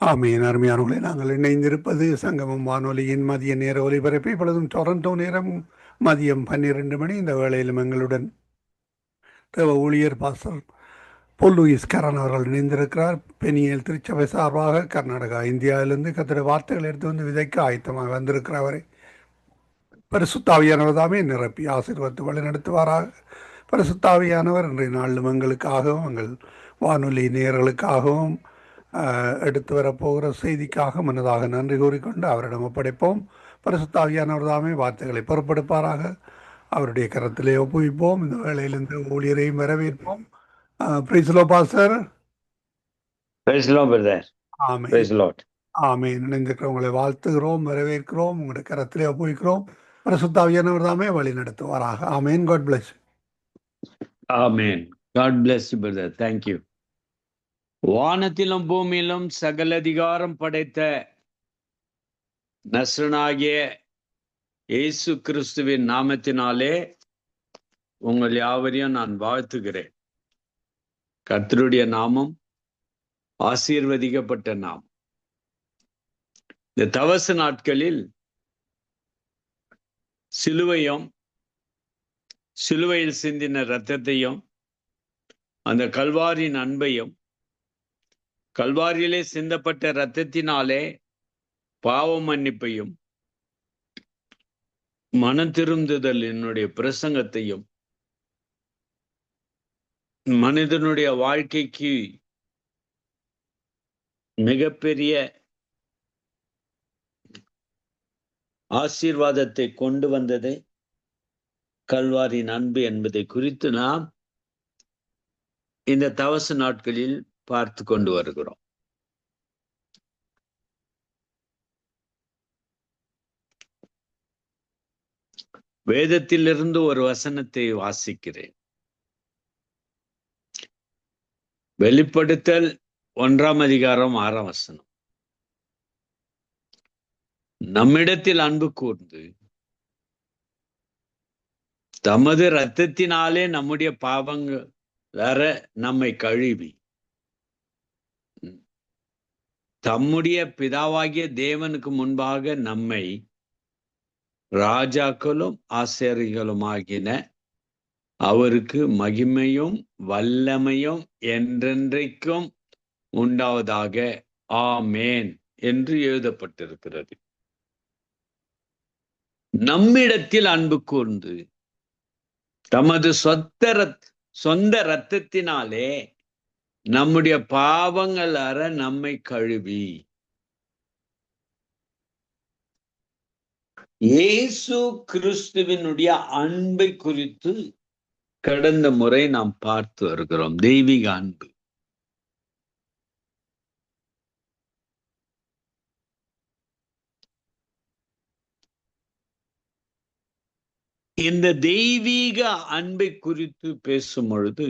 ஆமீன். அருமையானவர்களே, நாங்கள் இணைந்திருப்பது சங்கமம் வானொலியின் மதிய நேர ஒலிபரப்பை. இப்பொழுதும் டொரண்டோ நேரம் மதியம் 12 மணி. இந்த வேளையிலும் எங்களுடன் தேவ ஊழியர் பாஸ்டர் பொல் லூயிஸ் கரன் அவர்கள் இணைந்திருக்கிறார். பெனியேல் திருச்சபை சார்பாக கர்நாடகா, இந்தியாவிலிருந்து கத்திர வார்த்தைகள் எடுத்து வந்து விதைக்க ஆயத்தமாக வந்திருக்கிற அவரை பரிசுத்தாவியானவர் தாமே நிரப்பி ஆசீர்வதித்து வழி நடத்துவாராக. பரிசுத்தாவியானவர் இன்றைய நாளிலும் எங்களுக்காகவும் எங்கள் வானொலி நேயர்களுக்காகவும் எடுத்து வரப்போகிற செய்திக்காக முன்னதாக நன்றி கூறிக்கொண்டு அவரிடம் ஒப்படைப்போம். பரிசுத்தாவியானவர் தாமே வார்த்தைகளை பொறுப்பெடுப்பாராக. அவருடைய கரத்திலே ஒப்புவிப்போம். இந்த வேளையிலிருந்து ஊழியரையும் வரவேற்போம். Praise lord pastor. Praise the Lord, brother. ஆமென். Praise the Lord. ஆமென். இணைந்திருக்கிறவங்களை வாழ்த்துகிறோம், வரவேற்கிறோம், உங்களுடைய கரத்திலே ஒப்புவிக்கிறோம். பரிசுத்தாவியானவர் தாமே வழி நடத்துவாராக. ஆமென். God bless. Amen. God bless you, brother. Thank you. வானத்திலும் பூமியிலும் சகல அதிகாரம் படைத்த நசரனாகிய இயேசு கிறிஸ்துவின் நாமத்தினாலே உங்கள் யாவரையும் நான் வாழ்த்துகிறேன். கர்த்தருடைய நாமம் ஆசீர்வதிக்கப்பட்ட நாமம். இந்த தவச நாட்களில் சிலுவையில் சிந்தின இரத்தத்தையும் அந்த கல்வாரியின் அன்பையும், கல்வாரியிலே சிந்தப்பட்ட இரத்தத்தினாலே பாவ மன்னிப்பையும், மனம் திருந்துதல் என்னுடைய பிரசங்கத்தையும், மனிதனுடைய வாழ்க்கைக்கு மிகப்பெரிய ஆசீர்வாதத்தை கொண்டு வந்தது கல்வாரியின் அன்பு என்பதை குறித்து நாம் இந்த தவச நாட்களில் பார்த்து கொண்டு வருகிறோம். வேதத்திலிருந்து ஒரு வசனத்தை வாசிக்கிறேன். வெளிப்படுத்தல் 1ஆம் அதிகாரம் 6ஆம் வசனம். நம்மிடத்தில் அன்பு கூர்ந்து தமது இரத்தத்தினாலே நம்முடைய பாவங்கள் வேற நம்மை கழுவி தம்முடைய பிதாவாகிய தேவனுக்கு முன்பாக நம்மை ராஜாக்களும் ஆசாரியர்களுமாகின அவருக்கு மகிமையும் வல்லமையும் என்றென்றைக்கும் உண்டாவதாக. ஆமேன் என்று எழுதப்பட்டிருக்கிறது. நம்மிடத்தில் அன்பு கூர்ந்து தமது சொந்த இரத்தத்தினாலே நம்முடைய பாவங்கள் அற நம்மை கழுவி. இயேசு கிறிஸ்துவினுடைய அன்பை குறித்து கடந்த முறை நாம் பார்த்து வருகிறோம். தெய்வீக அன்பு. இந்த தெய்வீக அன்பை குறித்து பேசும் பொழுது,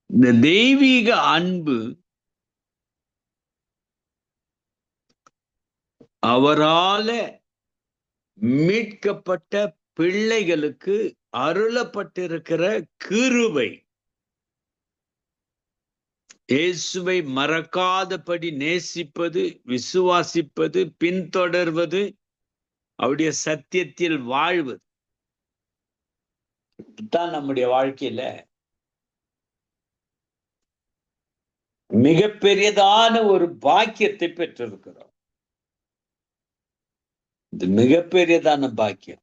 இந்த தெய்வீக அன்பு அவரால மீட்கப்பட்ட பிள்ளைகளுக்கு அருளப்பட்டிருக்கிற கிருபை. இயேசுவை மறக்காதபடி நேசிப்பது, விசுவாசிப்பது, பின்தொடர்வது, அவருடைய சத்தியத்தில் வாழ்வது தான் நம்முடைய வாழ்க்கையில மிகப்பெரியதான ஒரு பாக்கியத்தை பெற்றிருக்கிறோம். இது மிகப்பெரியதான பாக்கியம்.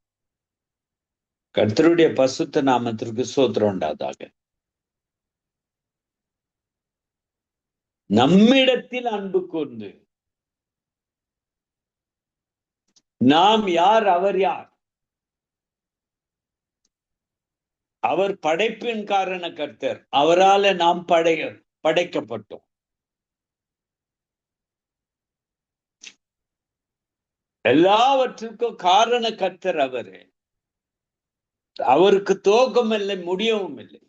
கர்த்தருடைய பசுத்த நாமத்திற்கு ஸ்தோத்திரம் உண்டாதாக. நம்மிடத்தில் அன்பு கூர்ந்து, நாம் யார், அவர் யார்? அவர் படைப்பின் காரண கர்த்தர். அவரால நாம் படைக்கப்பட்டோம். எல்லாவற்றுக்கும் காரண கர்த்தர் அவரு. அவருக்கு துவக்கம் இல்லை, முடியவும் இல்லை.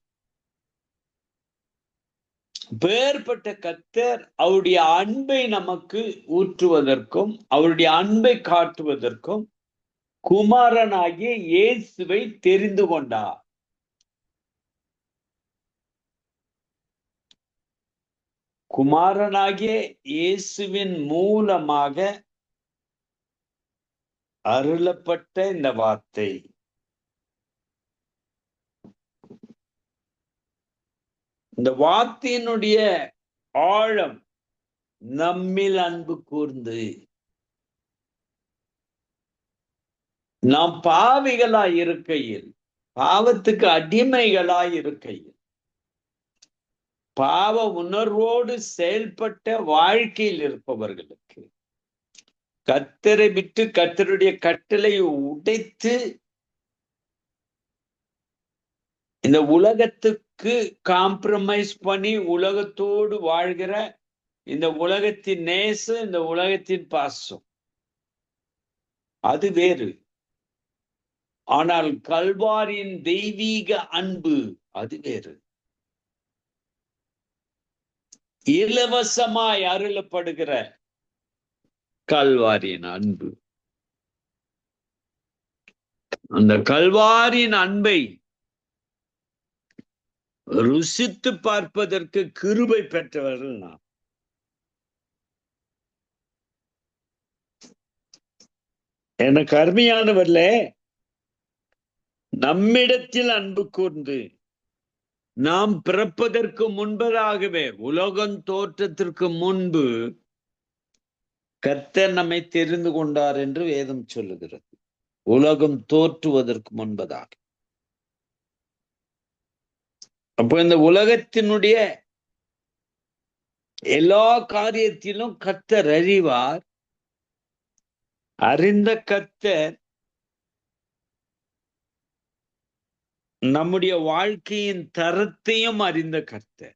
பேர்பட்ட கர்த்தர் அவருடைய அன்பை நமக்கு ஊற்றுவதற்கும் அவருடைய அன்பை காட்டுவதற்கும் குமாரனாகிய இயேசுவை தெரிந்து கொண்டார். குமாரனாகிய இயேசுவின் மூலமாக அருளப்பட்ட இந்த வார்த்தை இந்த வார்த்தையினுடைய ஆழம் நம்மில் அன்பு கூர்ந்து நாம் பாவிகளாய் இருக்கையில், பாவத்துக்கு அடிமைகளாய் இருக்கையில், பாவ உணர்வோடு செயல்பட்ட வாழ்க்கையில் இருப்பவர்களுக்கு கர்த்தரை விட்டு கர்த்தருடைய கட்டளை உடைத்து இந்த உலகத்துக்கு காம்ப்ரமைஸ் பண்ணி உலகத்தோடு வாழ்கிற இந்த உலகத்தின் நேசம், இந்த உலகத்தின் பாசம் அது வேறு. ஆனால் கல்வாரியின் தெய்வீக அன்பு அது வேறு. இலவசமாய் அருளப்படுகிற கல்வாரியின் அன்பு, அந்த கல்வாரியின் அன்பை ருசித்து பார்ப்பதற்கு கிருபை பெற்றவர்கள் நாம். எனக்கு அருமையானவர்களே, நம்மிடத்தில் அன்பு கூர்ந்து நாம் பிறப்பதற்கு முன்பதாகவே, உலகம் தோற்றத்திற்கு முன்பு கர்த்தர் நம்மை தெரிந்து கொண்டார் என்று வேதம் சொல்லுகிறது. உலகம் தோற்றுவதற்கு முன்பதாக. அப்போ இந்த உலகத்தினுடைய எல்லா காரியத்திலும் கர்த்தர் அறிவார். அறிந்த கர்த்தர் நம்முடைய வாழ்க்கையின் தரத்தையும் அறிந்த கர்த்தர்.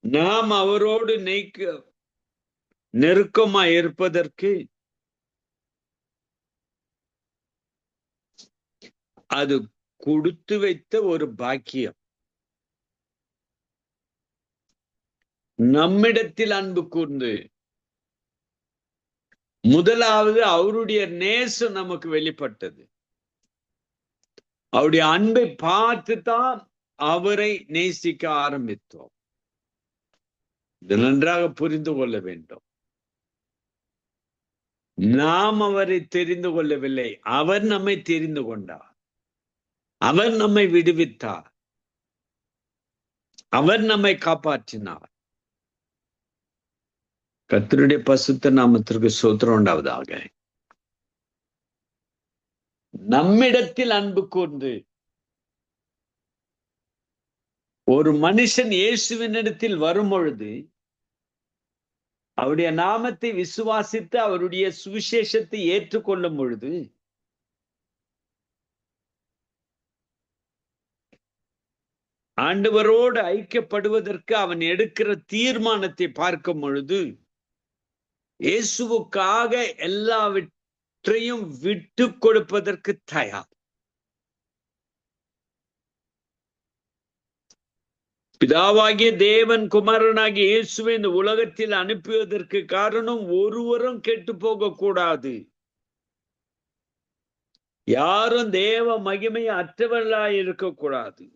நாம் அவரோடு நெருக்கமாய் இருப்பதற்கு அது கொடுத்து வைத்த ஒரு பாக்கியம். நம்மிடத்தில் அன்பு கூர்ந்து முதலாவது அவருடைய நேசம் நமக்கு வெளிப்பட்டது. அவருடைய அன்பை பார்த்து தான் அவரை நேசிக்க ஆரம்பித்தோம். இது நன்றாக புரிந்து கொள்ள வேண்டும். நாம் அவரை தெரிந்து கொள்ளவில்லை, அவர் நம்மை தெரிந்து கொண்டார். அவர் நம்மை விடுவித்தார், அவர் நம்மை காப்பாற்றினார். கர்த்தருடைய பரிசுத்த நாமத்திற்கு ஸ்தோத்திரம் உண்டாவதாக. நம்மிடத்தில் அன்பு கூர்ந்து ஒரு மனுஷன் இயேசுவினிடத்தில் வரும் பொழுது, அவருடைய நாமத்தை விசுவாசித்து அவருடைய சுவிசேஷத்தை ஏற்றுக்கொள்ளும் பொழுது, ஆண்டவரோடு ஐக்கியப்படுவதற்கு அவன் எடுக்கிற தீர்மானத்தை பார்க்கும் பொழுது, இயேசுவுக்காக எல்லாவற்றையும் விட்டு கொடுப்பதற்கு தயார். பிதாவாகிய தேவன் குமாரனாகிய இயேசுவை இந்த உலகத்தில் அனுப்பியதற்கு காரணம் ஒருவரும் கெட்டு போக கூடாது, யாரும் தேவ மகிமை அற்றவர்களாய் இருக்கக்கூடாது.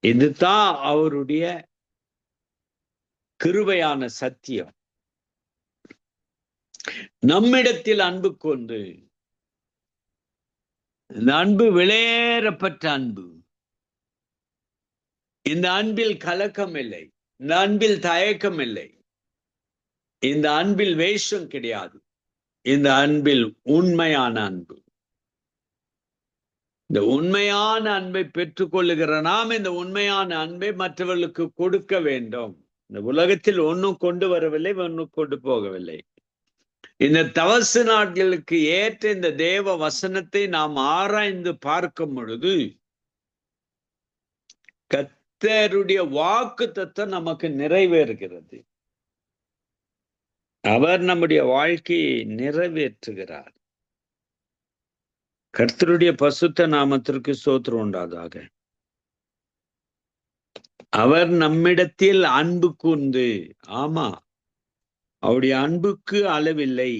இதுதான் அவருடைய கிருபையான சத்தியம். நம்மிடத்தில் அன்பு கொண்டு, இந்த அன்பு விலையேறப்பட்ட அன்பு. இந்த அன்பில் கலக்கம் இல்லை, இந்த அன்பில் தயக்கம் இல்லை, இந்த அன்பில் வேஷம் கிடையாது. இந்த அன்பில் உண்மையான அன்பு. இந்த உண்மையான அன்பை பெற்றுக்கொள்ளுகிற நாம் இந்த உண்மையான அன்பை மற்றவர்களுக்கு கொடுக்க வேண்டும். இந்த உலகத்தில் ஒன்றும் கொண்டு வரவில்லை, ஒன்றும் கொண்டு போகவில்லை. இந்த தவசு நாட்களுக்கு ஏற்ற இந்த தேவ வசனத்தை நாம் ஆராய்ந்து பார்க்கும் பொழுது, கர்த்தருடைய வாக்கு தத்தம் நமக்கு நிறைவேறுகிறது. அவர் நம்முடைய வாழ்க்கையை நிறைவேற்றுகிறார். கர்த்தருடைய பரிசுத்த நாமத்திற்கு ஸ்தோத்திரம் உண்டாதாக. அவர் நம்மிடத்தில் அன்பு கூர்ந்து, ஆமா, அவருடைய அன்புக்கு அளவில்லை.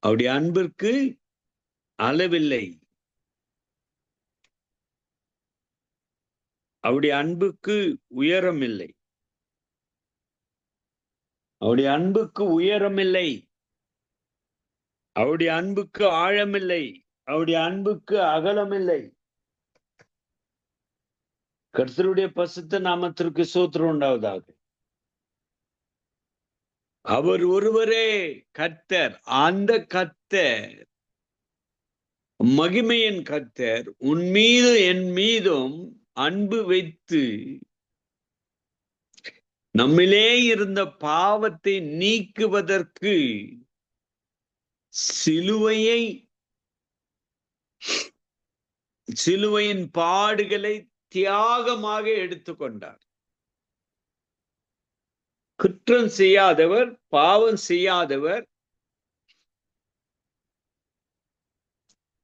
அவருடைய அன்பிற்கு அளவில்லை. அவருடைய அன்புக்கு உயரம் இல்லை. அவருடைய அன்புக்கு உயரம் இல்லை. அவருடைய அன்புக்கு ஆழமில்லை. அவருடைய அன்புக்கு அகலமில்லை. கர்த்தருடைய பரிசுத்த நாமத்திற்கு ஸ்தோத்திரம் உண்டாவதாக. அவர் ஒருவரே கர்த்தர். அந்த கர்த்தர், மகிமையின் கர்த்தர், உன் மீது என் மீதும் அன்பு வைத்து நம்மிலே இருந்த பாவத்தை நீக்குவதற்கு சிலுவையின் பாடுகளை தியாகமாக எடுத்துக்கொண்டார். குற்றம் செய்யாதவர், பாவம் செய்யாதவர்.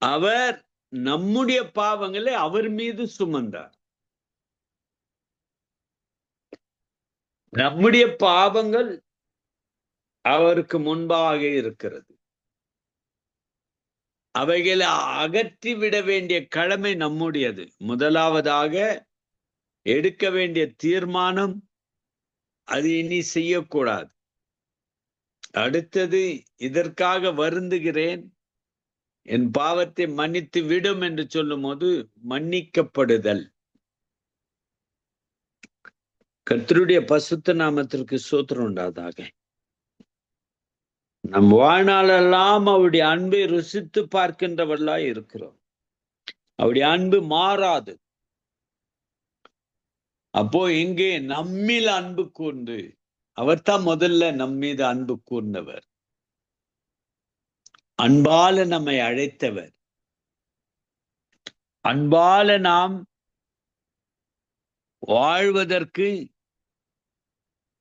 அவர் நம்முடைய பாவங்களை அவர் மீது சுமந்தார். நம்முடைய பாவங்கள் அவருக்கு முன்பாக இருக்கிறது. அவைகளை அகற்றிவிட வேண்டிய கடமை நம்முடையது. முதலாவதாக எடுக்க வேண்டிய தீர்மானம், அது இனி செய்யக்கூடாது. அடுத்தது, இதற்காக வருந்துகிறேன், என் பாவத்தை மன்னித்து விடும் என்று சொல்லும் போது மன்னிக்கப்படுதல். கர்த்தருடைய பரிசுத்த நாமத்திற்கு ஸ்தோத்திரம் உண்டாவதாக. நம் வாழ்நாளெல்லாம் அவருடைய அன்பை ருசித்து பார்க்கின்றவர்களாய் இருக்கிறோம். அவருடைய அன்பு மாறாது. அப்போ இங்கே நம்மில் அன்பு கூர்ந்து, அவர் தான் முதல்ல நம் மீது அன்பு கூர்ந்தவர். அன்பால நம்மை அழைத்தவர். அன்பால நாம் வாழ்வதற்கு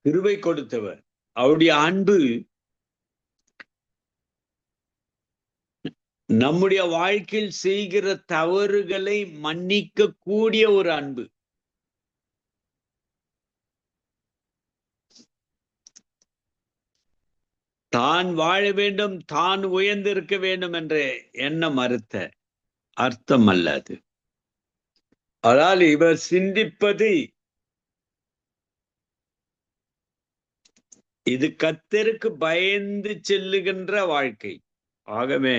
கிருபை கொடுத்தவர். அவருடைய அன்பு நம்முடைய வாழ்க்கையில் செய்கிற தவறுகளை மன்னிக்க கூடிய ஒரு அன்பு. தான் வாழ வேண்டும், தான் உயர்ந்திருக்க வேண்டும் என்ற எண்ணம் மறுத்த அர்த்தம் அல்ல அது. ஆனால் இவர் சிந்திப்பது, இது கர்த்தருக்கு பயந்து செல்லுகின்ற வாழ்க்கை. ஆகவே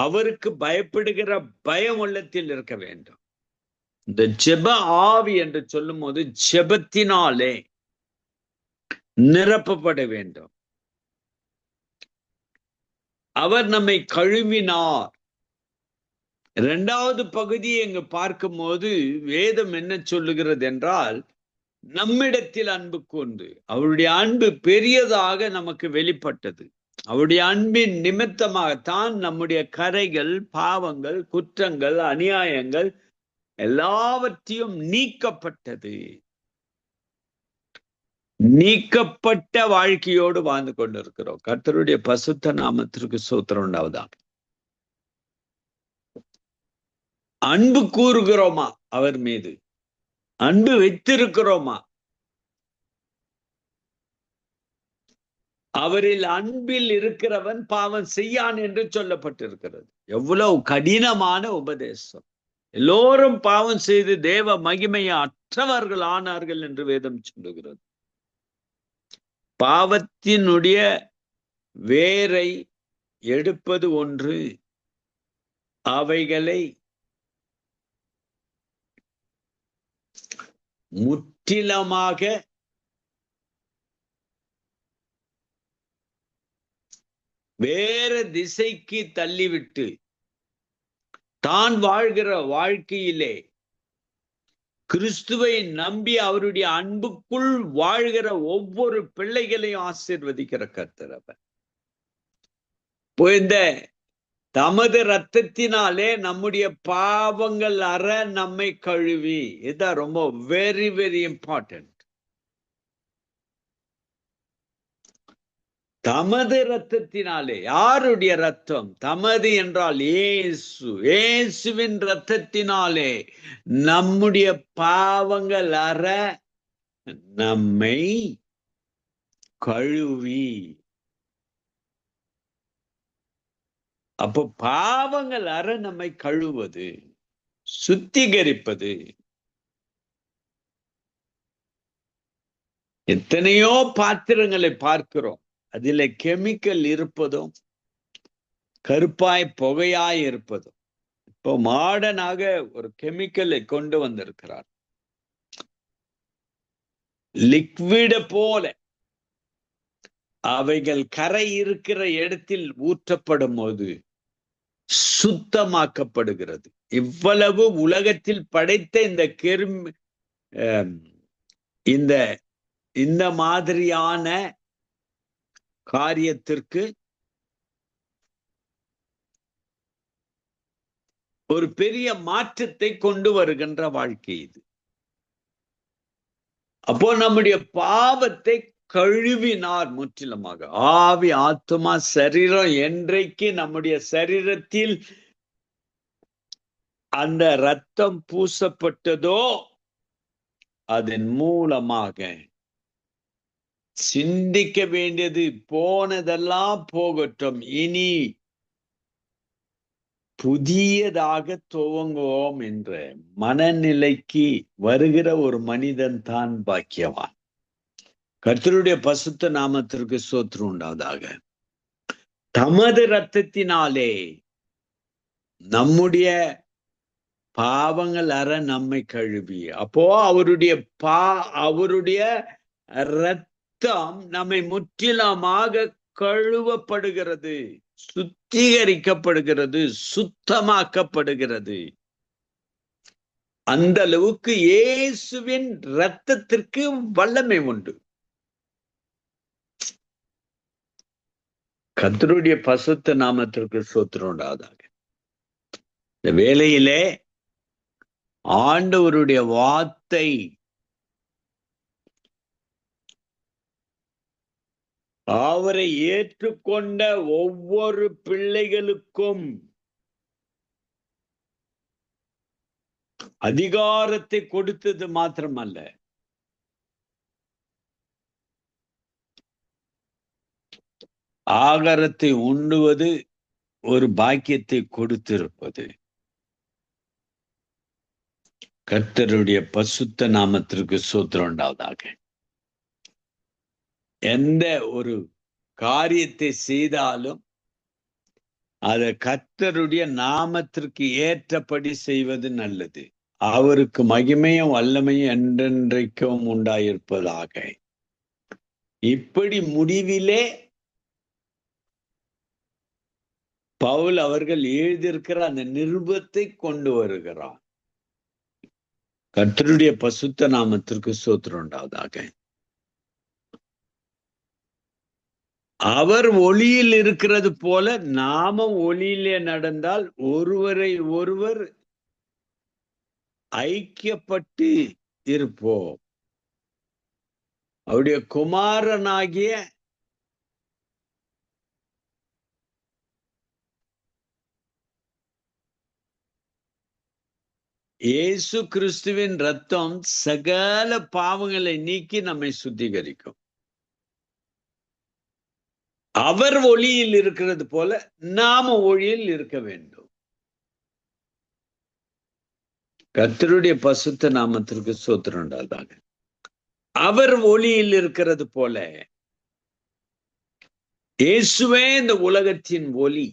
அவருக்கு பயப்படுகிற பயம் உள்ளத்தில் இருக்க வேண்டும். இந்த ஜெப ஆவி என்று சொல்லும் போது ஜெபத்தினாலே நிரப்பப்பட வேண்டும். அவர் நம்மை கழுவினார். இரண்டாவது பகுதியை இங்கு பார்க்கும் போது வேதம் என்ன சொல்லுகிறது என்றால், நம்மிடத்தில் அன்பு கூர்ந்து, அவருடைய அன்பு பெரியதாக நமக்கு வெளிப்பட்டது. அவருடைய அன்பின் நிமித்தமாகத்தான் நம்முடைய கரைகள், பாவங்கள், குற்றங்கள், அநியாயங்கள் எல்லாவற்றையும் நீக்கப்பட்டது. நீக்கப்பட்ட வாழ்க்கையோடு வாழ்ந்து கொண்டிருக்கிறோம். கர்த்தருடைய பரிசுத்த நாமத்திற்கு ஸ்தோத்திரம் உண்டாவதாக. அன்பு கூறுகிறோமா? அவர் மீது அன்பு வைத்திருக்கிறோமா? அவரில் அன்பில் இருக்கிறவன் பாவம் செய்யான் என்று சொல்லப்பட்டிருக்கிறது. எவ்வளவு கடினமான உபதேசம்! எல்லோரும் பாவம் செய்து தேவ மகிமையை அற்றவர்கள் ஆனார்கள் என்று வேதம் சொல்லுகிறது. பாவத்தினுடைய வேரை எடுப்பது ஒன்று, அவைகளை முற்றிலுமாக வேற திசைக்கு தள்ளிவிட்டு தான் வாழ்கிற வாழ்க்கையிலே கிறிஸ்துவை நம்பி அவருடைய அன்புக்குள் வாழ்கிற ஒவ்வொரு பிள்ளைகளையும் ஆசீர்வதிக்கிற கர்த்தர் அவர். இந்த தமது இரத்தத்தினாலே நம்முடைய பாவங்கள் அற நம்மை கழுவி, இதுதான் ரொம்ப வெரி வெரி இம்பார்ட்டன்ட். தமது இரத்தத்தினாலே. யாருடைய ரத்தம்? தமது என்றால் இயேசு. இயேசுவின் இரத்தத்தினாலே நம்முடைய பாவங்கள் அற நம்மை கழுவி. அப்போ பாவங்கள் அற நம்மை கழுவது, சுத்திகரிப்பது. எத்தனையோ பாத்திரங்களை பார்க்கிறோம், அதில கெமிக்கல் இருப்பதும் கருப்பாய் புகையாய் இருப்பதும். இப்போ மாடர்னாக ஒரு கெமிக்கலை கொண்டு வந்திருக்கிறார். லிக்விட போல அவைகள் கரை இருக்கிற இடத்தில் ஊற்றப்படும் போது சுத்தமாக்கப்படுகிறது. இவ்வளவு உலகத்தில் படைத்த இந்த இந்த இந்த மாதிரியான காரியத்திற்கு ஒரு பெரிய மாற்றத்தை கொண்டு வருகின்ற வாழ்க்கை இது. அப்போ நம்முடைய பாவத்தை கழுவினார் முற்றிலுமாக. ஆவி, ஆத்துமா, சரீரம் என்றைக்கு நம்முடைய சரீரத்தில் அந்த இரத்தம் பூசப்பட்டதோ அதன் மூலமாக சிந்திக்க வேண்டியது போனதெல்லாம் போகட்டும், இனி புதியதாக துவங்குவோம் என்ற மனநிலைக்கு வருகிற ஒரு மனிதன் தான் பாக்கியவான். கர்த்தருடைய பசுத்த நாமத்திற்கு ஸ்தோத்திரம் உண்டாவதாக. தமது இரத்தத்தினாலே நம்முடைய பாவங்கள் அற நம்மை கழுவி. அப்போ அவருடைய இரத்தம் நம்மை முற்றிலுமாக கழுவப்படுகிறது, சுத்திகரிக்கப்படுகிறது, சுத்தமாக்கப்படுகிறது. அந்த அளவுக்கு இயேசுவின் இரத்தத்திற்கு வல்லமை உண்டு. கர்த்தருடைய பசுத்த நாமத்திற்கு ஸ்தோத்திரம் உண்டாவதாக. இந்த வேளையிலே ஆண்டவருடைய வார்த்தை அவரை ஏற்றுக்கொண்ட ஒவ்வொரு பிள்ளைகளுக்கும் அதிகாரத்தை கொடுத்தது மாத்திரமல்ல, ஆகாரத்தை உண்ணுவது ஒரு பாக்கியத்தை கொடுத்திருப்பது. கர்த்தருடைய பசுத்த நாமத்திற்கு ஸ்தோத்திரம் உண்டாவதாக. எந்த ஒரு காரியத்தை செய்தாலும் அதை கர்த்தருடைய நாமத்திற்கு ஏற்றபடி செய்வது நல்லது. அவருக்கு மகிமையும் வல்லமையும் என்றென்றைக்கும் உண்டாயிருப்பதாக. இப்படி முடிவிலே பவுல் அவர்கள் எழுதியிருக்கிற அந்த நிருபத்தை கொண்டு வருகிறார். கர்த்தருடைய பசுத்த நாமத்திற்கு ஸ்தோத்திரம் உண்டாவதாக. அவர் ஒளியில் இருக்கிறது போல நாமும் ஒளியிலே நடந்தால் ஒருவரை ஒருவர் ஐக்கியப்பட்டு இருப்போம். அவருடைய குமாரனாகிய இயேசு கிறிஸ்துவின் இரத்தம் சகல பாவங்களை நீக்கி நம்மை சுத்திகரிக்கும். அவர் ஒளியில் இருக்கிறது போல நாம ஒளியில் இருக்க வேண்டும். கர்த்தருடைய பசுத்த நாமத்திற்கு ஸ்தோத்திரம் உண்டாவதாக. அவர் ஒளியில் இருக்கிறது போல இயேசுவே இந்த உலகத்தின் ஒளி,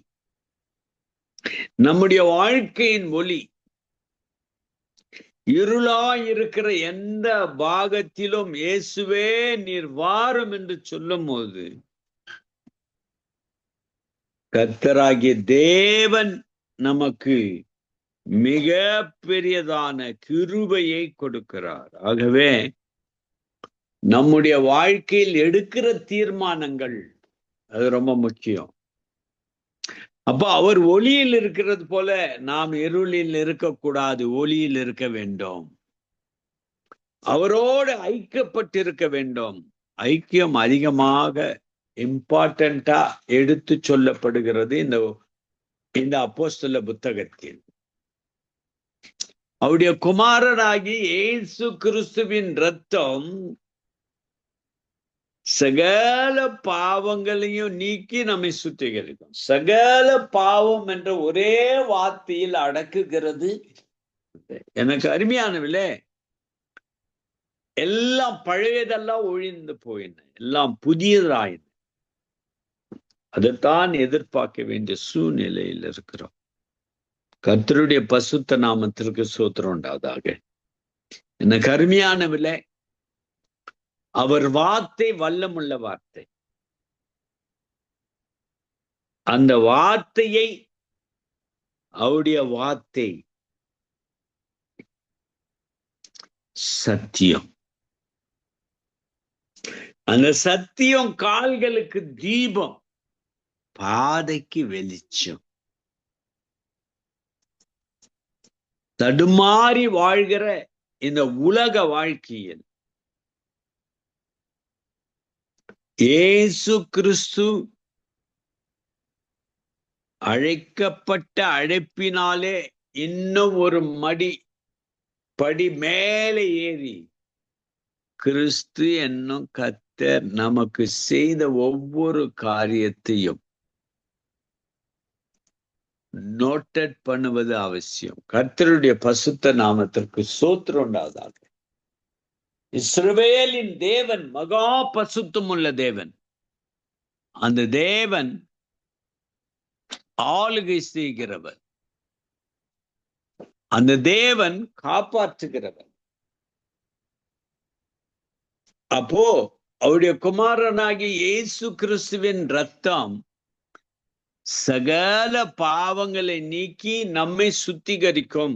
நம்முடைய வாழ்க்கையின் ஒளி. இருளாய் இருக்கிற எந்த பாகத்திலும் இயேசுவே நீர் வாரும் என்று சொல்லும் போது கர்த்தராகிய தேவன் நமக்கு மிக பெரியதான கிருபையை கொடுக்கிறார். ஆகவே நம்முடைய வாழ்க்கையில் எடுக்கிற தீர்மானங்கள் அது ரொம்ப முக்கியம். அப்ப அவர் ஒளியில் இருக்கிறது போல நாம் இருளில் இருக்கக்கூடாது, ஒளியில் இருக்க வேண்டும். அவரோடு ஐக்கியப்பட்டிருக்க வேண்டும். ஐக்கியம் அதிகமாக இம்பார்ட்டண்டா எடுத்து சொல்லப்படுகிறது இந்த அப்போஸ்தல புத்தகத்தில். அவருடைய குமாரனாகி இயேசு கிறிஸ்துவின் இரத்தம் சகல பாவங்களையும் நீக்கி நம்மை சுத்திகரிக்கும். சகல பாவம் என்ற ஒரே வார்த்தையில் அடக்குகிறது. எனக்கு அருமையானவில்லை, எல்லாம் பழையதெல்லாம் ஒழிந்து போயின, எல்லாம் புதியதாயின. அதைத்தான் எதிர்பார்க்க வேண்டிய சூழ்நிலையில் இருக்கிறோம். கர்த்தருடைய பசுத்த நாமத்திற்கு ஸ்தோத்திரம் உண்டாவதாக. எனக்கு அருமையானவில்லை, அவர் வார்த்தை வல்லமுள்ள வார்த்தை. அந்த வார்த்தையை, அவருடைய வார்த்தை சத்தியம். அந்த சத்தியம் கால்களுக்கு தீபம், பாதைக்கு வெளிச்சம். தடுமாறி வாழ்கிற இந்த உலக வாழ்க்கையில் இயேசு கிறிஸ்து அழைக்கப்பட்ட அழைப்பினாலே இன்னும் ஒரு படி மேலே ஏறி கிறிஸ்து என்னும் கர்த்தர் நமக்கு செய்த ஒவ்வொரு காரியத்தையும் நோட்டட் பண்ணுவது அவசியம். கர்த்தருடைய பசுத்த நாமத்திற்கு ஸ்தோத்திரம் உண்டாவதாக. இஸ்ரவேலின் தேவன் மகா பசுத்தம் உள்ள தேவன். அந்த தேவன் ஆளுகை செய்கிறவர். அந்த தேவன் காப்பாற்றுகிறவர். அப்போ அவருடைய குமாரனாகிய இயேசு கிறிஸ்துவின் ரத்தம் சகல பாவங்களை நீக்கி நம்மை சுத்திகரிக்கும்.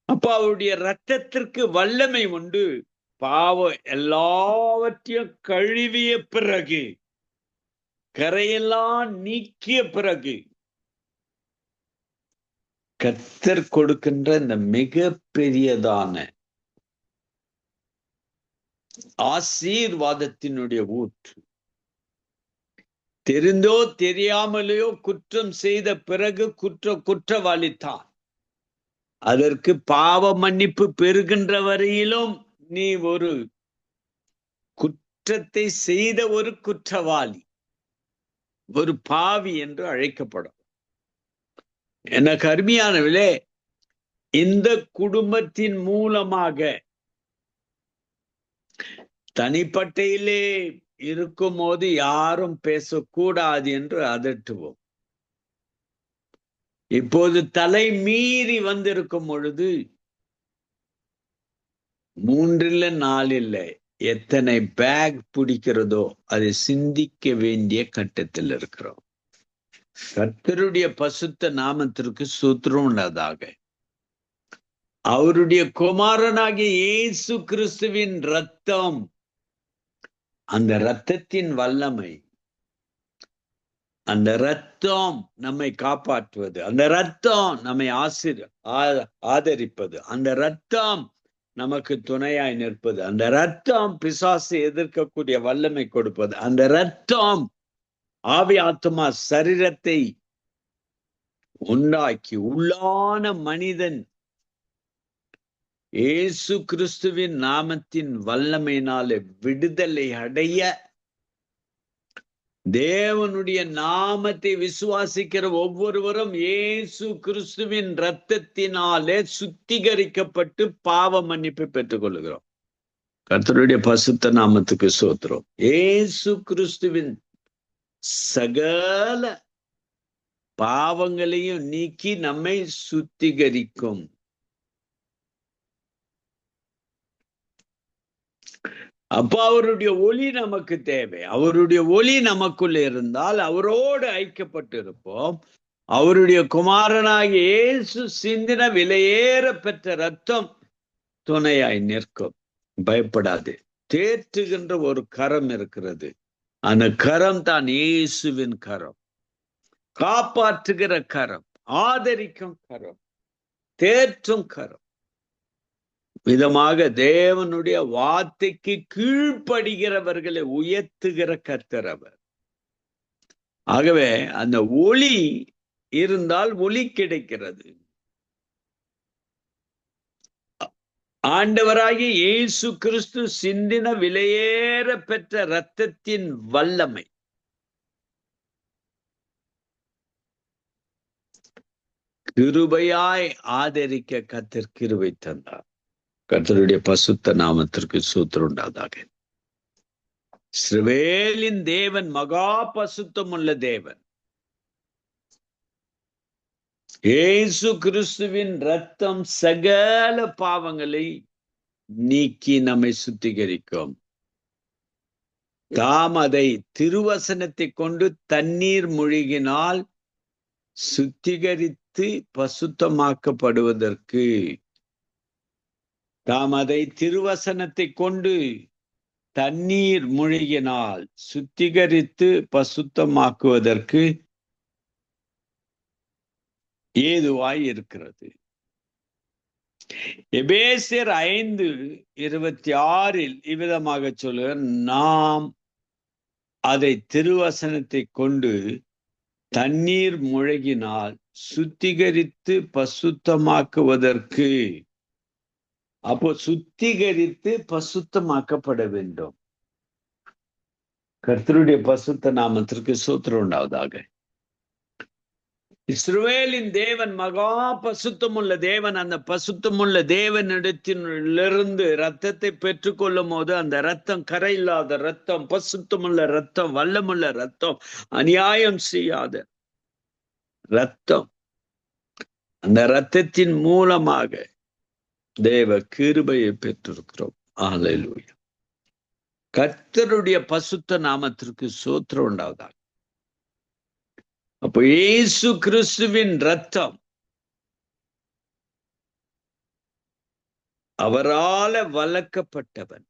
அப்ப அவருடைய ரத்தத்திற்கு வல்லமை உண்டு. பாவம் எல்லாவற்றையும் கழுவிய பிறகு, கரையெல்லாம் நீக்கிய பிறகு, கர்த்தர் கொடுக்கின்ற இந்த மிக பெரியதான ஆசீர்வாதத்தினுடைய ஊற்று, தெரிந்தோ தெரியாமலையோ குற்றம் செய்த பிறகு குற்றவாளித்தான். அதற்கு பாவ மன்னிப்பு பெறுகின்ற வரையிலும் நீ ஒரு குற்றத்தை செய்த ஒரு குற்றவாளி, ஒரு பாவி என்று அழைக்கப்படும். எனக்கு அருமையானவர்களே, இந்த குடும்பத்தின் மூலமாக தனிப்பட்டையிலே இருக்கும் போது யாரும் பேசக்கூடாது என்று அதட்டுவோம். இப்போது தலை மீறி வந்திருக்கும் பொழுது 3 இல்ல 4 இல்லை, எத்தனை பேக் பிடிக்கிறதோ அதை சிந்திக்க வேண்டிய கட்டத்தில் இருக்கிறோம். கர்த்தருடைய பசுத்த நாமத்திற்கு ஸ்தோத்திரம் உண்டாவதாக. அவருடைய குமாரனாகிய இயேசு கிறிஸ்துவின் ரத்தம், அந்த ரத்தத்தின் வல்லமை, அந்த ரத்தம் நம்மை காப்பாற்றுவது, அந்த ரத்தம் நம்மை ஆதரிப்பது, அந்த ரத்தம் நமக்கு துணையாய் நிற்பது, அந்த ரத்தம் பிசாசை எதிர்க்கக்கூடிய வல்லமை கொடுப்பது, அந்த ரத்தம் ஆவி ஆத்துமா சரீரத்தை உண்டாக்கி உள்ளான மனிதன் இயேசு கிறிஸ்துவின் நாமத்தின் வல்லமையினாலே விடுதலை அடைய, தேவனுடைய நாமத்தை விசுவாசிக்கிற ஒவ்வொருவரும் இயேசு கிறிஸ்துவின் இரத்தத்தினாலே சுத்திகரிக்கப்பட்டு பாவ மன்னிப்பை பெற்றுக் கொள்கிறோம். கர்த்தருடைய பசுத்த நாமத்துக்கு ஸ்தோத்திரம். இயேசு கிறிஸ்துவின் சகல பாவங்களையும் நீக்கி நம்மை சுத்திகரிக்கும். அப்ப அவருடைய ஒளி நமக்கு தேவை. அவருடைய ஒளி நமக்குள்ள இருந்தால் அவரோடு ஐக்கியப்பட்டு இருப்போம். அவருடைய குமாரனாகிய இயேசு சிந்தின விலையேற பெற்ற ரத்தம் துணையாய் நிற்கும். பயப்படாது. தேற்றுகின்ற ஒரு கரம் இருக்கிறது. அந்த கரம் தான் இயேசுவின் கரம். காப்பாற்றுகிற கரம், ஆதரிக்கும் கரம், தேற்றும் கரம். விதமாக தேவனுடைய வார்த்தைக்கு கீழ்ப்படுகிறவர்களை உயர்த்துகிற கர்த்தர் அவர். ஆகவே அந்த ஒளி இருந்தால் ஒளி கிடைக்கிறது. ஆண்டவராகிய இயேசு கிறிஸ்து சிந்தின விலையேற பெற்ற இரத்தத்தின் வல்லமை கிருபையாய் ஆதரிக்க கர்த்தர் கிருபை தந்தார். கர்த்தருடைய பசுத்த நாமத்திற்கு ஸ்தோத்திரம் உண்டாவதாக. இஸ்ரவேலின் தேவன் மகா பசுத்தமுள்ள தேவன். இயேசு கிறிஸ்துவின் இரத்தம் சகல பாவங்களை நீக்கி நம்மை சுத்திகரிக்கும். தாம் அதை திருவசனத்தை கொண்டு தண்ணீர் மூழ்கினால் சுத்திகரித்து பசுத்தமாக்கப்படுவதற்கு, தாம் அதை திருவசனத்தை கொண்டு தண்ணீர் மூழ்கினால் சுத்திகரித்து பசுத்தமாக்குவதற்கு ஏதுவாய் இருக்கிறது. எபேசியர் 5:26 இவ்விதமாக சொல்லுகிற, நாம் அதை திருவசனத்தை கொண்டு தண்ணீர் மூழ்கினால் சுத்திகரித்து பசுத்தமாக்குவதற்கு. அப்போ சுத்திகரித்து பசுத்தமாக்கப்பட வேண்டும். கர்த்தருடைய பசுத்த நாமத்திற்கு ஸ்தோத்திரம் உண்டாவதாக. இஸ்ரவேலின் தேவன் மகா பசுத்தமுள்ள தேவன். அந்த பசுத்தமுள்ள தேவனிடத்திலிருந்து இரத்தத்தை பெற்றுக்கொள்ளும் போது அந்த இரத்தம் கரையில்லாத இரத்தம், பசுத்தமுள்ள இரத்தம், வல்லமுள்ள இரத்தம், அநியாயம் செய்யாத இரத்தம். அந்த இரத்தத்தின் மூலமாக தேவ கிருபையை பெற்றிருக்கிறோம். அல்லேலூயா. கர்த்தருடைய பசுத்த நாமத்திற்கு ஸ்தோத்திரம் உண்டாவதாக. அப்போ இயேசு கிறிஸ்துவின் இரத்தம், அவரால வளர்க்கப்பட்டவன்,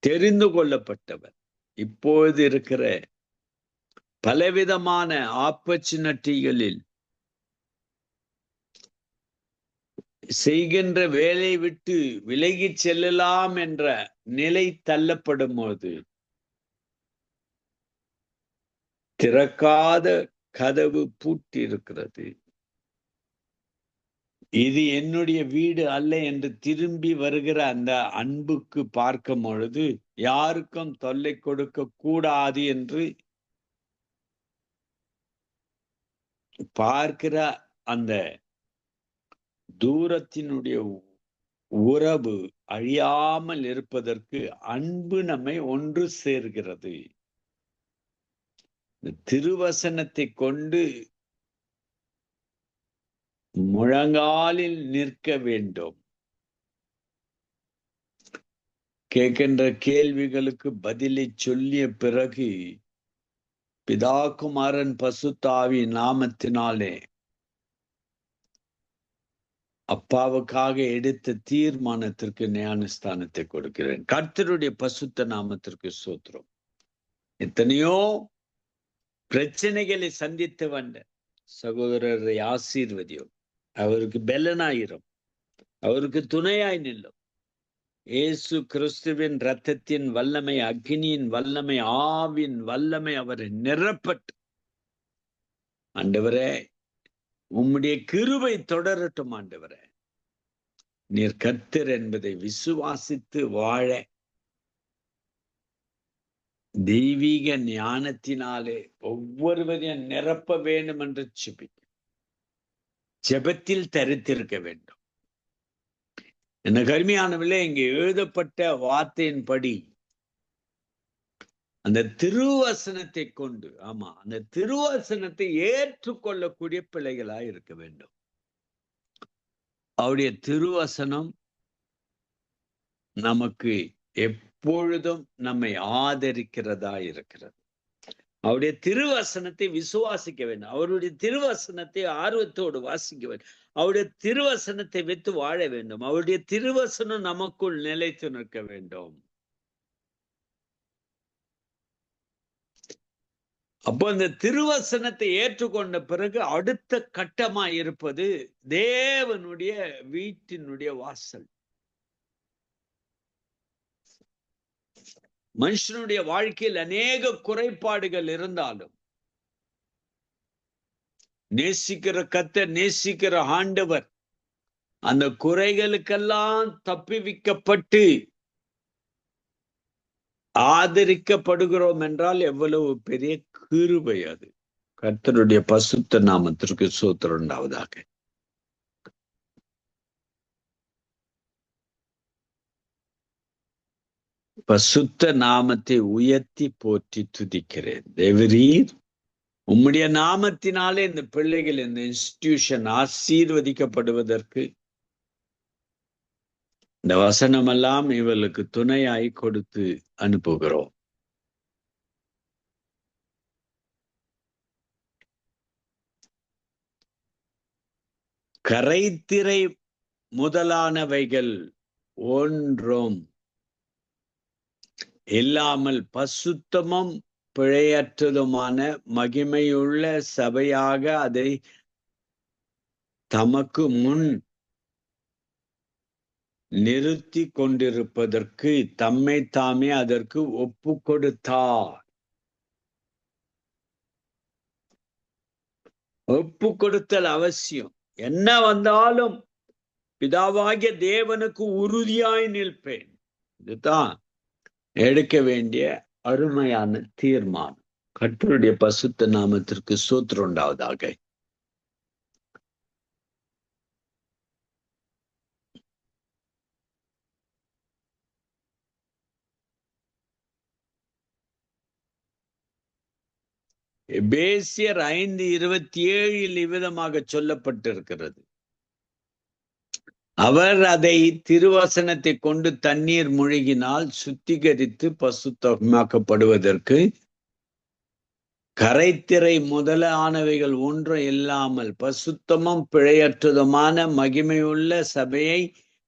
தெரிந்து கொள்ளப்பட்டவன். இப்போது இருக்கிற பலவிதமான ஆப்பர்ச்சுனிட்டிகளில் செய்கின்ற வேலை விட்டு விலகி செல்லலாம் என்ற நிலை தள்ளப்படும் போது திறக்காத கதவு பூட்டி இருக்கிறது. இது என்னுடைய வீடு அல்ல என்று திரும்பி வருகிற அந்த அன்புக்கு பார்க்கும் பொழுது யாருக்கும் தொல்லை கொடுக்க கூடாது என்று பார்க்கிற அந்த தூரத்தினுடைய உறவு அழியாமல் இருப்பதற்கு அன்பு நம்மை ஒன்று சேர்கிறது. திருவசனத்தை கொண்டு முழங்காலில் நிற்க வேண்டும். கேட்கின்ற கேள்விகளுக்கு பதிலை சொல்லிய பிறகு பிதா குமாரன் பசுத்தாவி நாமத்தினாலே அப்பாவுக்காக எடுத்த தீர்மானத்திற்கு ஞானஸ்தானத்தை கொடுக்கிறேன். கர்த்தருடைய பசுத்த நாமத்திற்கு ஸ்தோத்திரம். எத்தனையோ பிரச்சனைகளை சந்தித்து வந்த சகோதரரை ஆசீர்வதியும், அவருக்கு பெலனாயிரும், அவருக்கு துணையாய் நில்லும். இயேசு கிறிஸ்துவின் இரத்தத்தின் வல்லமை, அக்னியின் வல்லமை, ஆவின் வல்லமை அவரை நிரப்பட்டு, ஆண்டவரே உம்முடைய கிருபை தொடரட்டும். ஆண்டவரே நீர் கர்த்தர் என்பதை விசுவாசித்து வாழ தெய்வீக ஞானத்தினாலே ஒவ்வொருவரையும் நிரப்ப வேண்டும் என்று ஜெபத்தில் தரித்திருக்க வேண்டும். என்ன கருமையானவில்லை, இங்கே எழுதப்பட்ட வார்த்தையின்படி அந்த திருவசனத்தை கொண்டு, ஆமா, அந்த திருவசனத்தை ஏற்றுக்கொள்ளக்கூடிய பிள்ளைகளாய் இருக்க வேண்டும். அவருடைய திருவசனம் நமக்கு எப்பொழுதும் நம்மை ஆதரிக்கிறதா இருக்கிறது. அவருடைய திருவசனத்தை விசுவாசிக்க வேண்டும். அவருடைய திருவசனத்தை ஆர்வத்தோடு வாசிக்க வேண்டும். அவருடைய திருவசனத்தை வைத்து வாழ வேண்டும். அவருடைய திருவசனம் நமக்குள் நிலைத்து நிற்க வேண்டும். அப்போ அந்த திருவசனத்தை ஏற்றுக்கொண்ட பிறகு அடுத்த கட்டமா இருப்பது தேவனுடைய வீட்டினுடைய வாசல். மனுஷனுடைய வாழ்க்கையில் அநேக குறைபாடுகள் இருந்தாலும் நேசிக்கிற கர்த்தர், நேசிக்கிற ஆண்டவர் அந்த குறைகளுக்கெல்லாம் தப்பிவிக்கப்பட்டு ஆதரிக்கப்படுகிறோம் என்றால் எவ்வளவு பெரிய கிருபை அது. கர்த்தருடைய பசுத்த நாமத்திற்கு ஸ்தோத்திரம் உண்டாவதாக. பசுத்த நாமத்தை உயர்த்தி போற்றி துதிக்கிறேன். தேவரீர் உம்முடைய நாமத்தினாலே இந்த பிள்ளைகள், இந்த இன்ஸ்டிடியூஷன் ஆசீர்வதிக்கப்படுவதற்கு இந்த வசனமெல்லாம் இவர்களுக்கு துணையாய் கொடுத்து அனுப்புகிறோம். கரைத்திரை முதலானவைகள் ஒன்றும் இல்லாமல் பசுத்தமும் பிழையற்றதுமான மகிமையுள்ள சபையாக அதை தமக்கு முன் நிறுத்தி கொண்டிருப்பதற்கு தம்மை தாமே அதற்கு ஒப்பு கொடுத்தார். ஒப்பு கொடுத்தல் அவசியம். என்ன வந்தாலும் பிதாவாகிய தேவனுக்கு உறுதியாய் நிற்பேன். இதுதான் எடுக்க வேண்டிய அருமையான தீர்மானம். கர்த்தருடைய பசுத்த நாமத்திற்கு ஸ்தோத்திரம் உண்டாவதாக. எபேசியர் 5:27 இவ்விதமாக சொல்லப்பட்டிருக்கிறது. அவர் அதை திருவசனத்தை கொண்டு தண்ணீர் முழுகினால் சுத்திகரித்து பசுத்தமாக்கப்படுவதற்கு கரைத்திரை முதலானவைகள் ஒன்றும் இல்லாமல் பசுத்தமும் பிழையற்றதுமான மகிமையுள்ள சபையை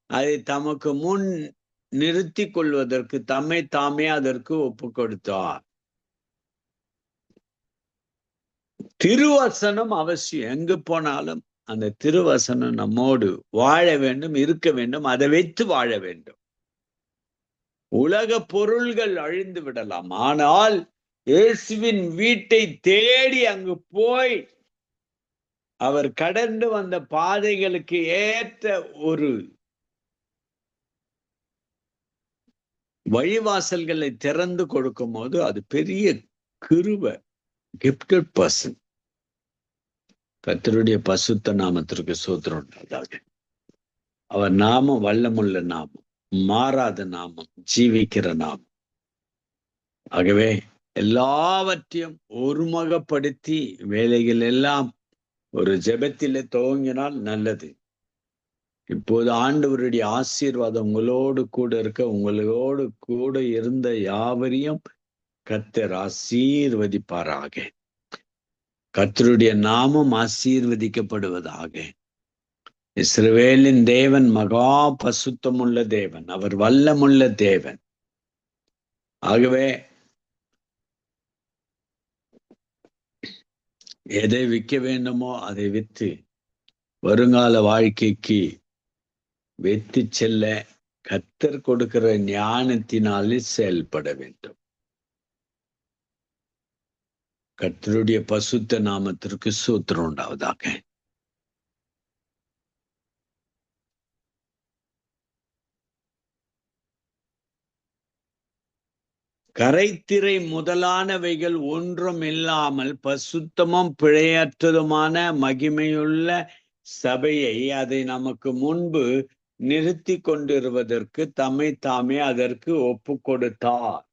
அதை தமக்கு முன் நிறுத்தி கொள்வதற்கு தம்மை தாமே அதற்கு ஒப்பு கொடுத்தார். திருவசனம் அவசியம். எங்கு போனாலும் அந்த திருவசனம் நம்மோடு வாழ வேண்டும், இருக்க வேண்டும், அதை வைத்து வாழ வேண்டும். உலக பொருள்கள் அழிந்து விடலாம், ஆனால் இயேசுவின் வீட்டை தேடி அங்கு போய் அவர் கடந்து வந்த பாதைகளுக்கு ஏற்ற ஒரு வழிவாசல்களை திறந்து கொடுக்கும் போது அது பெரிய கிருபை. Gifted person. கர்த்தருடைய பசுத்த நாமத்திற்கு ஸ்தோத்திரம் உண்டாவதாக. அவர் நாமம் வல்லமுள்ள நாமம், மாறாத நாமம், ஜீவிக்கிற நாமம். ஆகவே எல்லாவற்றையும் ஒருமுகப்படுத்தி வேலைகள் எல்லாம் ஒரு ஜெபத்திலே துவங்கினால் நல்லது. இப்போது ஆண்டவருடைய ஆசீர்வாதம் உங்களோடு கூட இருக்க, உங்களோடு கூட இருந்த யாவரையும் கர்த்தர் ஆசீர்வதிப்பாராக. கர்த்தருடைய நாமம் ஆசீர்வதிக்கப்படுவதாக. இஸ்ரவேலின் தேவன் மகா பசுத்தமுள்ள தேவன், அவர் வல்லமுள்ள தேவன். ஆகவே எதை விற்க வேண்டுமோ அதை விற்று வருங்கால வாழ்க்கைக்கு வெற்றி செல்ல கர்த்தர் கொடுக்கிற ஞானத்தினாலே செயல்பட வேண்டும். கர்த்தருடைய பசுத்த நாமத்திற்கு ஸ்தோத்திரம் உண்டாவதாக. கரைத்திரை முதலானவைகள் ஒன்றும் இல்லாமல் பசுத்தமும் பிழையற்றதுமான மகிமையுள்ள சபையை அதை நமக்கு முன்பு நிறுத்தி கொண்டிருப்பதற்கு தம்மை தாமே அதற்கு ஒப்பு கொடுத்தார்.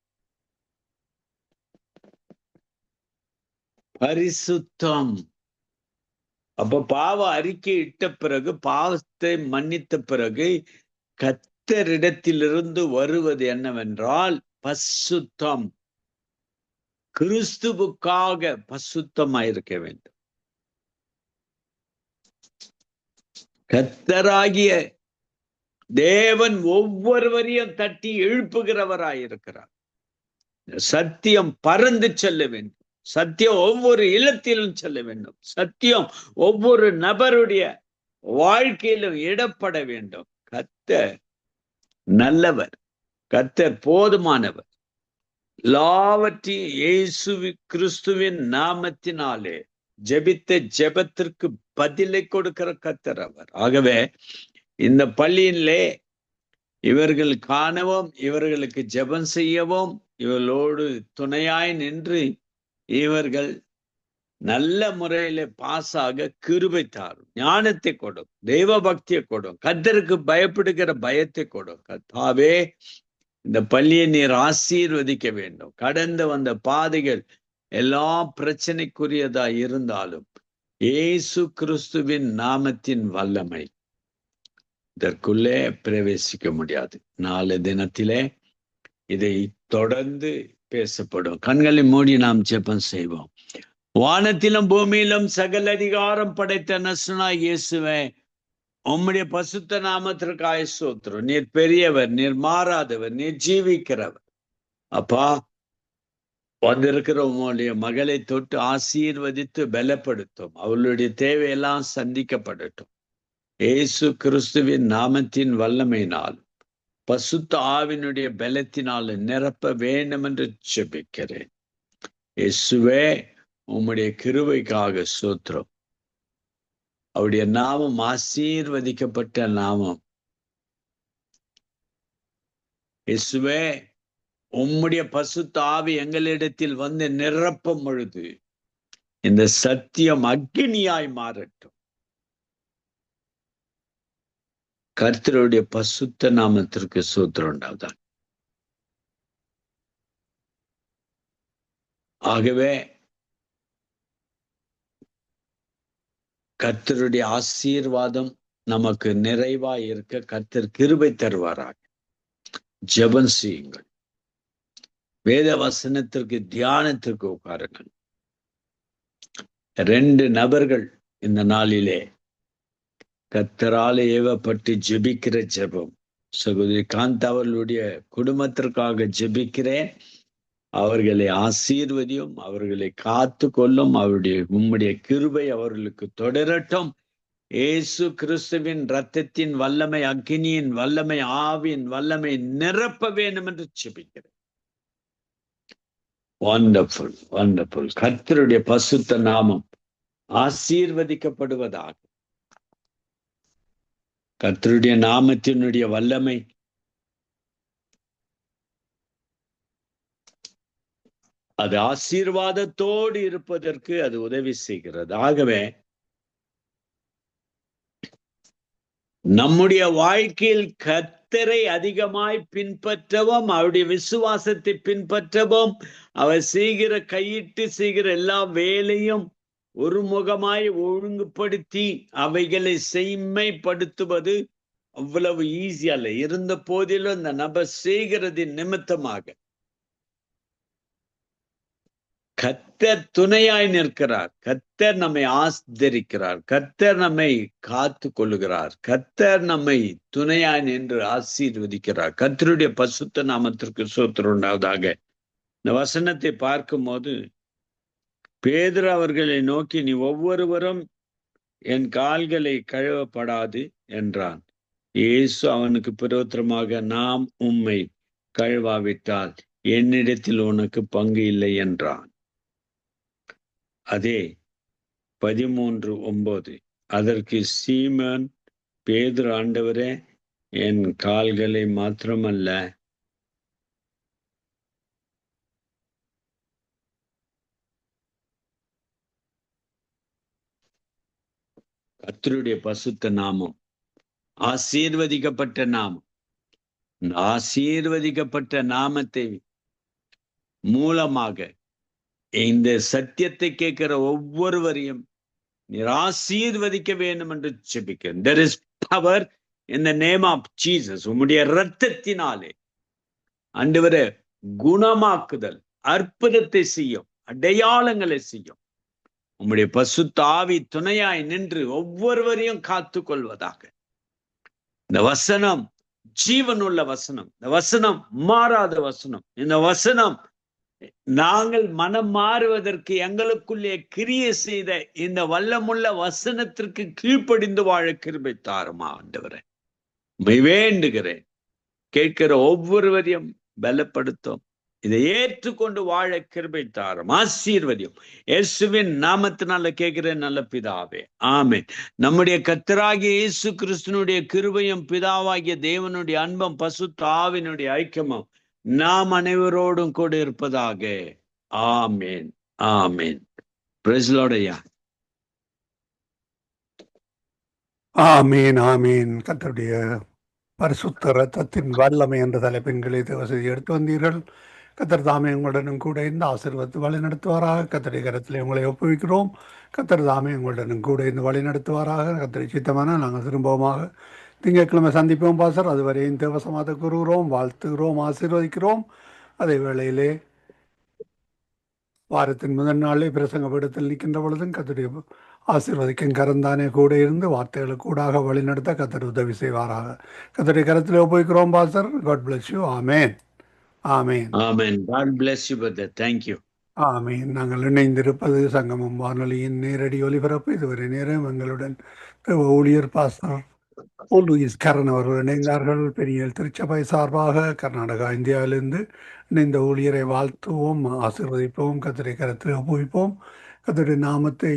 பரிசுத்தம். அப்ப பாவ அறிக்கை இட்ட பிறகு, பாவத்தை மன்னித்த பிறகு கர்த்தரிடத்திலிருந்து வருவது என்னவென்றால் பசுத்தம். கிறிஸ்துவுக்காக பசுத்தமாயிருக்க வேண்டும். கர்த்தராகிய தேவன் ஒவ்வொருவரையும் தட்டி எழுப்புகிறவராயிருக்கிறார். சத்தியம் பறந்து செல்ல வேண்டும். சத்தியம் ஒவ்வொரு இல்லத்திலும் செல்ல வேண்டும். சத்தியம் ஒவ்வொரு நபருடைய வாழ்க்கையிலும் இடப்பட வேண்டும். கர்த்தர் நல்லவர், கர்த்தர் போதுமானவர். எல்லாவற்றையும் இயேசு கிறிஸ்துவின் நாமத்தினாலே ஜெபித்த ஜெபத்திற்கு பதிலை கொடுக்கிற கர்த்தர் அவர். ஆகவே இந்த பள்ளியிலே இவர்கள் காணவும், இவர்களுக்கு ஜெபம் செய்யவும், இவர்களோடு துணையாய் நின்று இவர்கள் நல்ல முறையில பாஸாக கிருபை தாரும், ஞானத்தை கொடும், தெய்வ பக்தியை கொடும், கர்த்தருக்கு பயப்படுகிற பயத்தை கொடும். கர்த்தாவே, இந்த பள்ளியை நீர் ஆசீர்வதிக்க வேண்டும். கடந்து வந்த பாதைகள் எல்லா பிரச்சனைக்குரியதா இருந்தாலும் இயேசு கிறிஸ்துவின் நாமத்தின் வல்லமை இதற்குள்ளே பிரவேசிக்க முடியாது. நாலு தினத்திலே இதை தொடர்ந்து பேசப்படும். கண்களை மூடி நாம் ஜெபம் செய்வோம். வானத்திலும் பூமியிலும் சகல அதிகாரம் படைத்த நசுனாய் இயேசுவே, உம்முடைய பசுத்த நாமத்திற்காக ஸ்தோத்திரம். நீர் பெரியவர், நீர் மாறாதவர், நீர் ஜீவிக்கிறவர். அப்பா, வந்திருக்கிற உம்முடைய மகளை தொட்டு ஆசீர்வதித்து பலப்படுத்தும். அவளுடைய தேவையெல்லாம் சந்திக்கப்படட்டும். இயேசு கிறிஸ்துவின் நாமத்தின் வல்லமையினால், பசுத்த ஆவினுடைய பலத்தினால் நிரப்ப வேண்டும் என்று ஜெபிக்கிறேன். இயேசுவே, உம்முடைய கிருபைக்காக ஸ்தோத்திரம். அவருடைய நாமம் ஆசீர்வதிக்கப்பட்ட நாமம். இயேசுவே, உம்முடைய பசுத்த ஆவி எங்களிடத்தில் வந்து நிரப்பும் பொழுது இந்த சத்தியம் அக்னியாய் மாறட்டும். கர்த்தருடைய பசுத்த நாமத்திற்கு ஸ்தோத்திரம் உண்டாவதாக. ஆகவே கர்த்தருடைய ஆசீர்வாதம் நமக்கு நிறைவாய் இருக்க கர்த்தர் கிருபை தருவாராக. ஜெபம் செய்யுங்கள். வேத வசனத்திற்கு தியானத்திற்கு உட்காருங்கள். 2 நபர்கள் இந்த நாளிலே கர்த்தரால் ஏவப்பட்டு ஜெபிக்கிற ஜெபம். சகோதரி காந்தா அவர்களுடைய குடும்பத்திற்காக ஜெபிக்கிறேன். அவர்களை ஆசீர்வதியும், அவர்களை காத்து கொள்ளும். உம்முடைய கிருபை அவர்களுக்கு தொடரட்டும். இயேசு கிறிஸ்துவின் இரத்தத்தின் வல்லமை, அக்கினியின் வல்லமை, ஆவியின் வல்லமை நிரப்ப வேண்டும் என்று ஜெபிக்கிறேன். Wonderful, wonderful. கர்த்தருடைய பசுத்த நாமம் ஆசீர்வதிக்கப்படுவதாக. கர்த்தருடைய நாமத்தினுடைய வல்லமை அது ஆசீர்வாதத்தோடு இருப்பதற்கு அது உதவி செய்கிறது. ஆகவே நம்முடைய வாழ்க்கையில் கர்த்தரை அதிகமாய் பின்பற்றவும், அவருடைய விசுவாசத்தை பின்பற்றவும், அவர் செய்கிற கையிட்டு செய்கிற எல்லா வேலையும் ஒருமுகமாய் ஒழுங்குபடுத்தி அவைகளை செம்மைப்படுத்துவது அவ்வளவு ஈஸி அல்ல. இருந்த போதிலும் இந்த நபர் செய்கிறதின் நிமித்தமாக கர்த்தர் துணையாய் நிற்கிறார். கர்த்தர் நம்மை ஆதரிக்கிறார். கர்த்தர் நம்மை காத்து கொள்ளுகிறார். கர்த்தர் நம்மை துணையாய் நின்று ஆசீர்வதிக்கிறார். கர்த்தருடைய பசுத்த நாமத்திற்கு ஸ்தோத்திரம் உண்டாவதாக. இந்த வசனத்தை பார்க்கும் போது பேதுரு அவர்களை நோக்கி, நீ ஒவ்வொருவரும் என் கால்களை கழுவப்படாது என்றான். இயேசு அவனுக்கு பிரயோத்திரமாக, நாம் உம்மை கழுவாவிட்டால் என்னிடத்தில் உனக்கு பங்கு இல்லை என்றான். அதே 13:9. அதற்கு சீமோன் பேதுரு, ஆண்டவரே, என் கால்களை மாத்திரமல்ல கர்த்தருடைய பசுத்த நாமம் ஆசீர்வதிக்கப்பட்ட நாமம். ஆசீர்வதிக்கப்பட்ட நாமத்தை மூலமாக இந்த சத்தியத்தை கேட்கிற ஒவ்வொருவரையும் நீர் ஆசீர்வதிக்க வேண்டும் என்று ஜெபிக்கிறேன். There is power in the name of Jesus. உம்முடைய இரத்தத்தினாலே ஆண்டவரே குணமாக்குதல், அற்புதத்தை செய்யும், அடையாளங்களை செய்யும். உம்முடைய பசுத்த ஆவி துணையாய் நின்று ஒவ்வொருவரையும் காத்து கொள்வதாக. இந்த வசனம் ஜீவனுள்ள வசனம். இந்த வசனம் மாறாத வசனம். இந்த வசனம் நாங்கள் மனம் மாறுவதற்கு எங்களுக்குள்ளே கிரியை செய்த இந்த வல்லமுள்ள வசனத்திற்கு கீழ்ப்படிந்து வாழ கிருபை தாருமா ஆண்டவரே. வேண்டுகிறேன். கேட்கிற ஒவ்வொருவரையும் பலப்படுத்தும், இதை ஏற்றுக்கொண்டு வாழ கிருபை தாரும், ஆசீர்வதியும். இயேசுவின் நாமத்தினால கேட்கிறேன் நல்ல பிதாவே, ஆமென். நம்முடைய கர்த்தராகிய இயேசு கிறிஸ்துனுடைய கிருபையும் பிதாவாகிய தேவனுடைய அன்பும் பசுத்த ஆவியினுடைய ஐக்கியமும் நாம் அனைவரோடும் கூட இருப்பதாக. ஆமென், ஆமென். பிரைஸ் தி லார்ட் ஐயா. ஆமீன் ஆமீன். கர்த்தருடைய பரிசுத்த ரத்தத்தின் வல்லமை என்ற தலைப்பின்களை வசதி எடுத்து வந்தீர்கள். கத்தர் தாமே உங்களுடனும் கூட இந்த ஆசீர்வாதத்தை வழி நடத்துவாராக. கத்தருடைய கரத்தில் உங்களை ஒப்புவிக்கிறோம். கத்தர் தாமே உங்களுடனும் கூட இந்த வழி நடத்துவாராக. கத்தரை சித்தமான நாங்கள் திரும்பவுமாக திங்கட்கிழமை சந்திப்போம் பாசர். அதுவரையும் தேவசமாக கூறுகிறோம், வாழ்த்துகிறோம், ஆசீர்வதிக்கிறோம். அதே வேளையிலே வாரத்தின் முதல் நாளே பிரசங்க பீடத்தில் நிற்கின்ற பொழுதும் கத்தருடைய ஆசீர்வதிக்கும் கரந்தானே கூட இருந்து வார்த்தைகளுக்கு கூடாக வழிநடத்த கத்தர் உதவி செய்வாராக. கத்தருடைய கரத்தில் ஒப்புவிக்கிறோம் பாசர். God bless you. ஆமேன், ஆமேன், ஆமென். God bless you brother. Thank you. ஆமீன். நாங்கள் இணைந்திருப்பது சங்கமம் வானொலியின் நேரடி ஒலிபரப்பு. இதுவரை நேரம் எங்களுடன் ஊழியர் பாஸ்டர் லூயிஸ் கரன் அவர்கள் இணைந்தார்கள். பெரிய திருச்சபை சார்பாக கர்நாடகா, இந்தியாவிலிருந்து இணைந்த ஊழியரை வாழ்த்துவோம், ஆசீர்வதிப்போம், கத்தரை கரத்தில் ஒப்புவிப்போம். கத்தருடைய நாமத்தை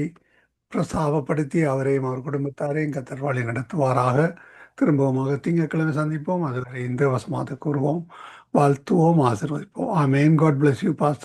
பிரசாபப்படுத்தி அவரையும் அவர் குடும்பத்தாரையும் கத்தர் வழி நடத்துவாராக. திரும்பவுமாக திங்கட்கிழமை சந்திப்போம். அதுவரை இந்த வசமாக கூறுவோம், வாழ்த்துவோம், ஆசீர்வதிப்போம். ஆமேன். God bless you pastor.